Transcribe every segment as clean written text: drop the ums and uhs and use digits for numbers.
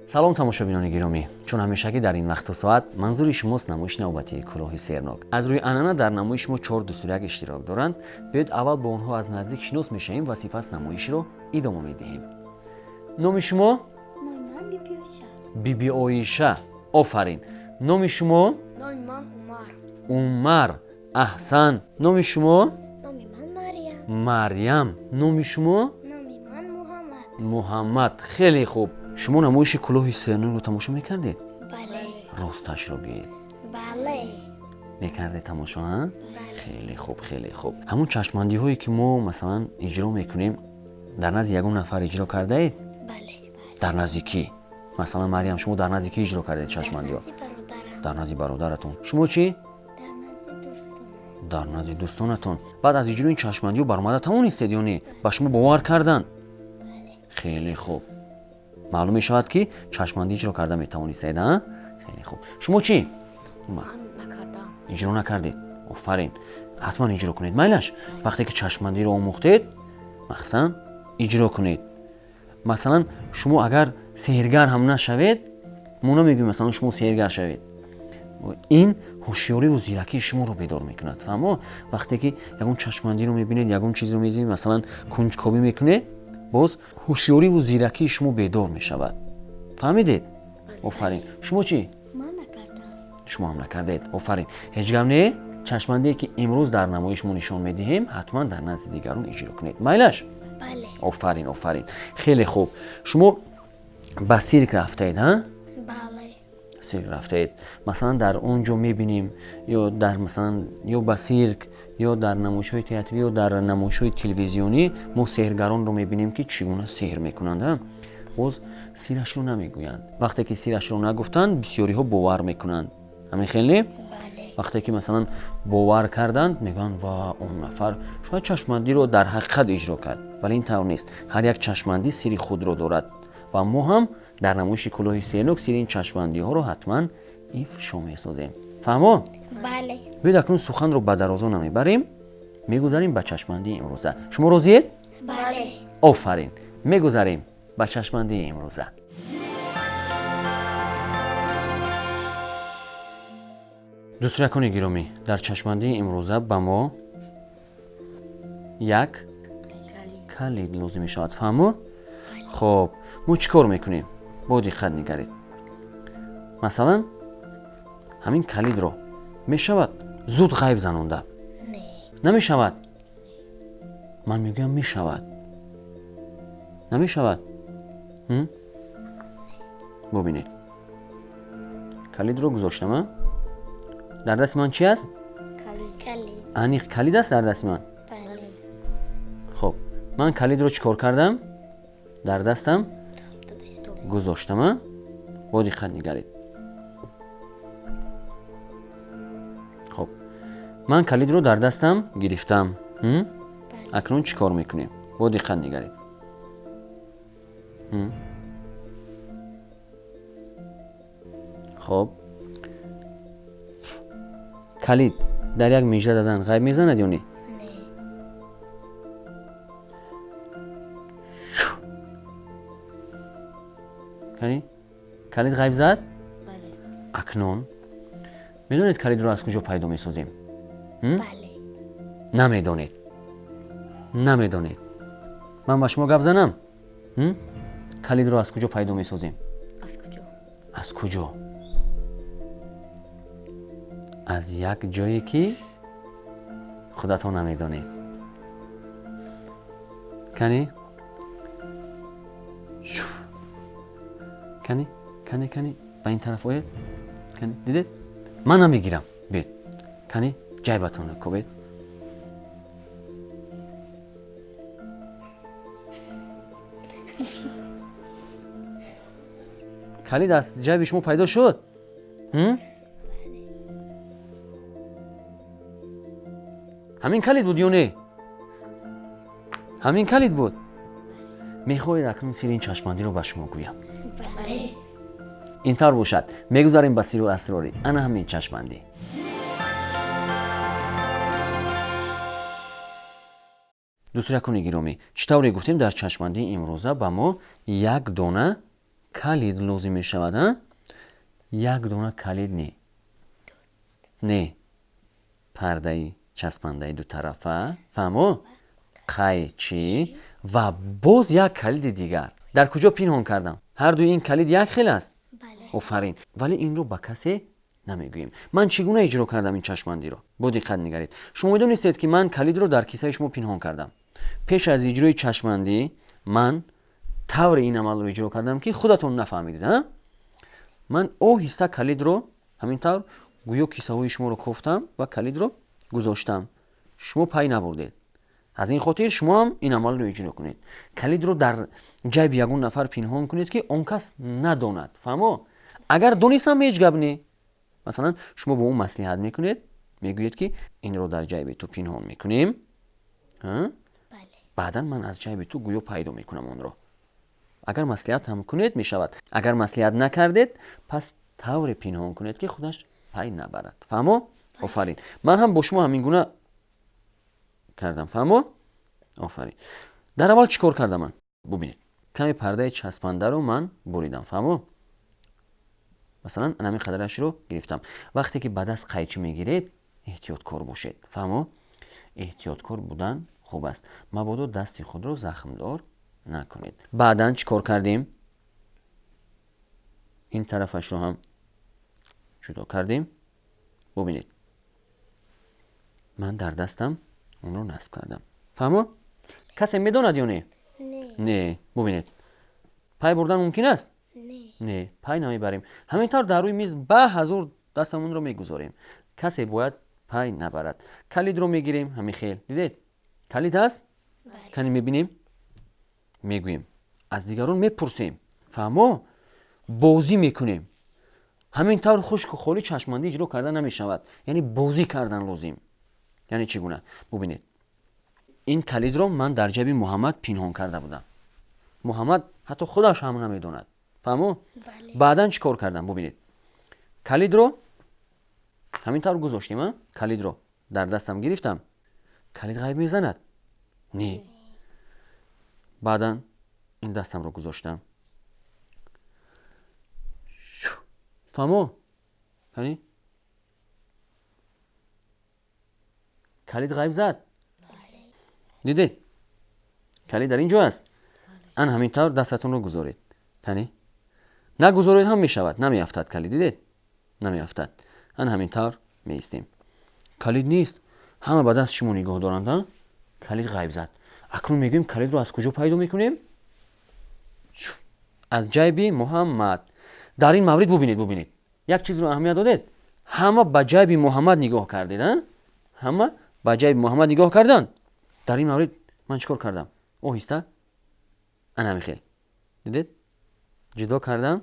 سلام تماشابینان گرامی، چون همیشگی در این وقت و ساعت منظور شماست نمایش نوبتی کلاه سیرناک. از روی عنعنه در نمایش ما 4 دستورک اشتراک دارند. بیاید اول با اونها از نزدیک شناس میشیم و سپس نمایش رو ادامه میدهیم. نام شما؟ نام من بیبی آیشه. آفرین. نام شما؟ نام من عمر. احسن. نام شما؟ نام من مریم. مریم. نام شما؟ نام من محمد. خیلی خوب. شما نمایش کلاه سیرناک رو تماشا میکردید؟ بله. راستش رو بگید. بله. میکرده تماشا ها؟ خیلی خوب خیلی خوب. همون چشماندی هایی که ما مثلا اجرا میکنیم در نزد یگون نفر اجرا کرده اید؟ بله. در نزد کی؟ مثلا مریم شما در نزد کی اجرا کرده چشماندی ها؟ برادرم. در نزد برادرتون. شما چی؟ در در نزد دوستانم. نزد دوستانتون. بعد از اجرای این چشماندی ها برآمده توانستید یا نه؟ با شما باور کردن؟ خیلی خوب. معلوم می شود که چشماندی اجرا کرده میتوانستید ها؟ خیلی خوب. شما چی؟ من نکردم. اجرا نکردید. آفرین. حتما اجرا کنید. میلش وقتی که چشماندی رو آموختید مخصوصا اجرا کنید. مثلا شما اگر سحرگر هم نشوید ما نمیگیم مثلا شما سحرگر شوید. این هوشیاری و زیرکی شما رو بیدار میکند. فهمو وقتی که یگون چشماندی رو میبینید یگون چیزی رو میبینید مثلا کنجکاوی میکنه باز هوشیاری و زیرکی شما بیدار میشود. فهمیدید؟ آفرین. شما چی؟ من نکردم. شما هم نکردید. آفرین. هیچ گم نه چشماندی که امروز در نمایش ما نشان میدهیم حتما در نزد دیگران اجرا کنید. میلش؟ بله. آفرین آفرین. خیلی خوب. شما با سیرک رفتید ها؟ بله. سیرک رفتید. مثلا در اونجا میبینیم یا در مثلا یا با سیرک یا در نمایش‌های تئاتری یا در نمایش‌های تلویزیونی ما سحرگران رو میبینیم که چگونه سحر میکنند ها؟ باز سیرش رو نمیگویند. وقتی که سیرش رو نگفتند بسیاری ها باور میکنند. همین خیلی؟ بله. وقتی که مثلا باور کردند میگن و اون نفر شاید چشماندی رو در حقیقت اجرا کرد، ولی این طور نیست. هر یک چشماندی سری خود رو دارد و ما هم در نمایش کلاه سیرناک سری این چشماندی ها رو حتما افشا میسازیم. فهمو؟ بله. بیاید اکنون سخن رو به درازا نمیبریم، میگذاریم به چشماندی امروزه. شما راضیید؟ بله. آفرین. میگذاریم به چشماندی امروزه. دوستان گرامی، در چشماندی امروزه به ما یک کلید لازم می شود. فهمو؟ خب ما چیکار میکنیم؟ با دقت نگرید. مثلا همین کلید رو می شود زود غیب زنونده؟ نه. نمی شود. من میگم می شود. نمی شود. ببینید کلید رو گذاشتم ها؟ در دست من چی است؟ کلید. انیق کلید است در دست من. بله. خب من کلید رو چیکار کردم؟ در دستم گذاشتم ها؟ با دقت نگرید. خب من کلید رو در دستم گرفتم. اکنون چیکار میکنیم؟ با دقت نگرید. خب کلید در یک میجه دادن غیب میزند یا نه؟ نه. کلید غیب زد؟ بله. اکنون میدونید کلید رو از کجا پیدا میسازیم؟ بله. نمیدونید. نمیدونید. من با شما گپ زنم؟ کلید رو از کجا پیدا میسازیم؟ از کجا؟ از کجا؟ از یک جایی که خودتون نمیدونید. کنی به این طرف آید. دیدید؟ من نمیگیرم. بید جیبتون رو کوبید. کلید از جیب شما پیدا شد؟ همین کلید بود یا نه؟ همین کلید بود. میخواهید اکنون سیر این چشماندی رو به شما گویم. بله. اینطور باشد. میگذاریم به سیر و اسراری انا همین چشماندی. دوستان گرامی، چطوری گفتیم در چشماندی امروزه با ما یک دانه کلید لازم می شود ها؟ یک دونه کلید نه پرده چسبنده دو طرفه فهمو قیچی و باز یک کلید دیگر در کجا پنهان کردم هر دوی این کلید یک خیل است بله. آفرین ولی این رو به کسی نمیگوییم من چگونه اجرا کردم این چشماندی رو با دقت نگرید شما میدونید که من کلید رو در کیسه شما پنهان کردم پیش از اجرای چشماندی من طور این عمل رو اجرا کردم که خودتون نفهمیدید ها من آهسته کلید رو همینطور گویا کیسه های شما رو کفتم و کلید رو گذاشتم شما پای نبردید از این خاطر شما هم این عمل رو اجرا کنید کلید رو در جیب یگون نفر پنهان کنید که اون کس نداند فهمو اگر دونیست هم هیچ گپ نی مثلا شما با اون مصلحت میکنید میگویید که این رو در جیب تو پنهان میکنیم ها بله. بعدا من از جیب تو گویا پیدا میکنم اون رو اگر مصلحت هم کنید میشود اگر مصلحت نکردید پس طور پنهان کنید که خودش پای نبرد فهمو آفرین من هم با شما همین گونه کردم فهمو آفرین در اول چیکار کردم من ببینید کمی پرده چسبنده رو من بریدم فهمو مثلا همین قدرش رو گرفتم وقتی که بعد از قیچی میگیرید احتیاطکار باشید فهمو احتیاطکار بودن خوب است مبادا دست خود رو زخم دار نکنید بعدن چیکار کردیم این طرفش رو هم جدا کردیم ببینید من در دستم اون رو نصب کردم فهمو کسی میدوند یا نه نه ببینید پای بردن ممکن است نه پای نمیبریم همینطور در روی میز به حضور دستمون رو میگذاریم کسی باید پای نبرد کلید رو میگیریم همین خیل دیدید کلید هست کنی میبینیم میگوییم از دیگران میپرسیم فهمو بازی میکنیم همینطور خشک و خالی چشماندی اجرا کردن نمیشود یعنی بازی کردن لازم یعنی چگونه ببینید این کلید رو من در جیب محمد پنهان کرده بودم محمد حتی خودش هم نمیدوند فهمو بعدن چیکار کردم ببینید کلید رو همینطور گذاشتیم ها کلید رو در دستم گرفتم کلید غیب میزند نه بعدن این دستم رو گذاشتم فهمو یعنی کلید غیب زد دیدید کلید در اینجا است ان همینطور دستتون رو گذارید یعنی نگذارید هم میشود نمیافتد کلید دیدید نمیافتد ان همینطور میستیم کلید نیست همه به دست شما نگاه دارند ها کلید غیب زد اکنون میگیم کلید رو از کجا پیدا میکنیم از جیب محمد در این مورد ببینید یک چیز رو اهمیت دادید همه به جیب محمد نگاه کردید ها همه به جیب محمد نگاه کردن در این مورد من چیکار کردم آهسته انا میخیل دیدید جدا کردم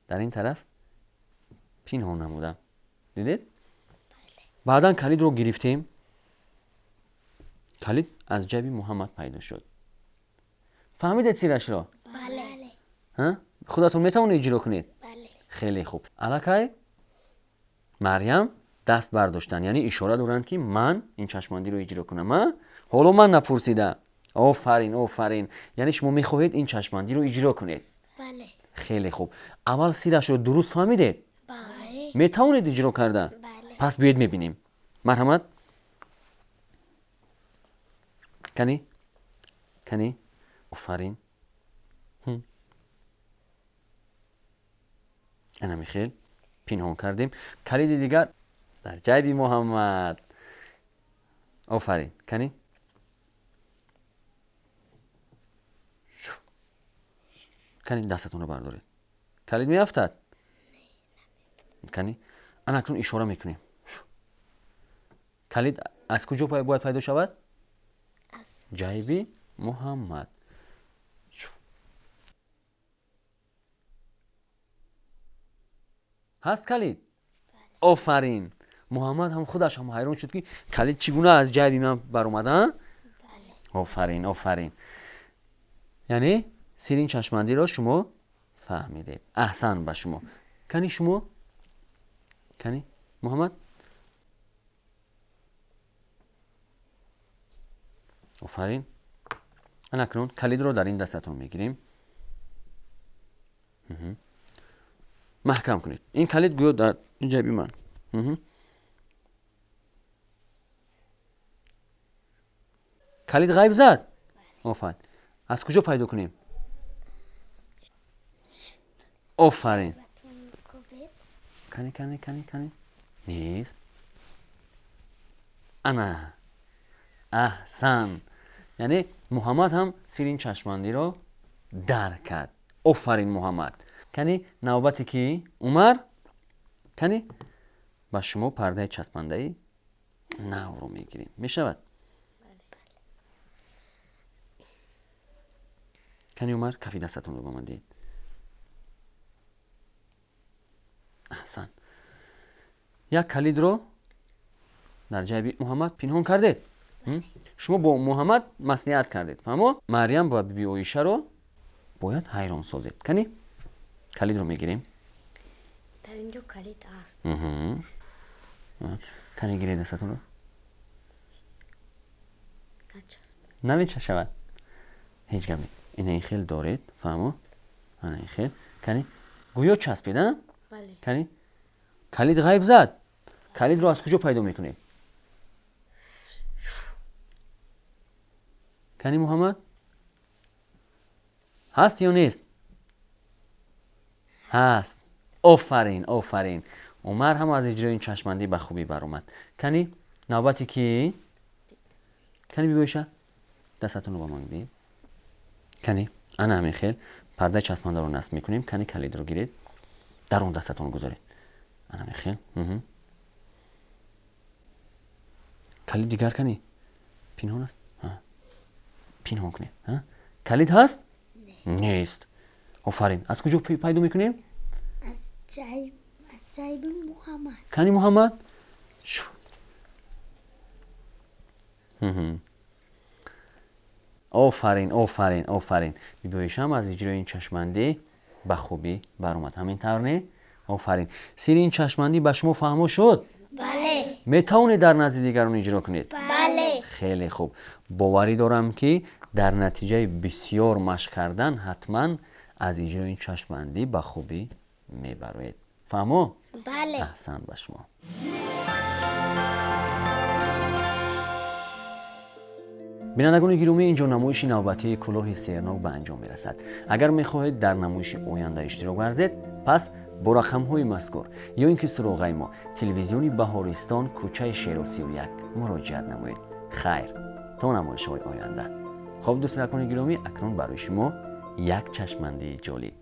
در این طرف پنهان نمودم دیدید بعدا کلید رو گرفتیم کلید از جیب محمد پیدا شد فهمیدید سیرش را بله. ها خودتون میتونید اجرا کنید بله. خیلی خوب الکی مریم دست برداشتن یعنی اشاره دارن که من این چشماندی رو اجرا کنم ها حالا من نپرسیدم آفرین یعنی شما میخواهید این چشماندی رو اجرا کنید بله. خیلی خوب اول سیرش رو درست فهمیدید بله. میتونید اجرا کردن بله. پس بیاید میبینیم مرحمت کنی آفرین انا میخیل پنهان کردیم کلید دیگر در جیب محمد آفرین کنی دستتون رو بردارید کلید میافتد کنی انا اکنون اشاره میکنیم کلید از کجا باید پیدا شود جیب محمد هست کلید آفرین محمد هم خودش هم حیران شد که کلید چگونه از جیب من بر اومدن آفرین یعنی سیرین چشماندی را شما فهمیدید احسن به شما کنی محمد آفرین اکنون کلید رو در این دستتون میگیریم محکم کنید. این کلید گویا در این جیبی من. کلید غیب زد. آفرین. از کجا پیدا کنیم؟ آفرین. کنی نیست. انا. احسن. یعنی محمد هم سیر این چشماندی رو درک کرد. آفرین محمد. کنی نوبتی که عمر کنی با شما پرده چسبنده نو رو میگیریم. میشود؟ کنی عمر کفی دستتون رو با من دید. احسن. یک کلید رو در جیب محمد پنهان کردید. شما با محمد مصلحت کردید. فهمو؟ مریم و بی عایشه رو باید حیران سازید. کنی کلید رو میگیریم. در اینجا کلید هست. کنی گیرید دستتون رو. نچسب. نمیشه شود. هیچ گمی. این خیل دارید. فهمو؟ این خیل. کنی گویا چسبید. بله. کنی کلید غیب زد. کلید رو از کجا پیدا میکنید؟ کنی محمد هست یا نیست؟ هست. آفرین آفرین. عمر هم از اجرای این چشمندی به خوبی بر اومد. کنی نوبتی که کنی بیبایشه دستتون رو با من بید. کنی انا همین خیل پرده چسبنده رو نصب میکنیم. کنی کلید رو گیرید در اون دستتون رو گذارید. انا همین خیل کلید دیگر کنی پنهان است. پنهان کنید. کلید هست؟ نیست. آفرین. از کجا پیدا میکنیم؟ از جیب محمد. کنی محمد شو. آفرین آفرین آفرین. بیبایشم از اجرای این چشمندی به خوبی بر اومد. همین طور نه؟ آفرین. سیر این چشمندی به شما فهمو شد؟ بله. میتونید در نزد دیگران اجرا کنید؟ بله. خیلی خوب. باوری دارم که در نتیجه بسیار مشق کردن حتما از اجرای این چشمندی به خوبی میبرید. فهمو؟ بله. احسن به شما. بینندگان گرامی، اینجا نمایش نوبتی کلاه سیرناک به انجام میرسد. اگر میخواهید در نمایش آینده اشتراک ورزید پس با رقم‌های مذکور یا اینکه سراغ ما تلویزیونی بهارستان کوچه شیر 31 مراجعت نمایید. خیر تا نمایش‌های آینده. خب دوستان گرامی، اکنون برای شما یک چشمندی جالب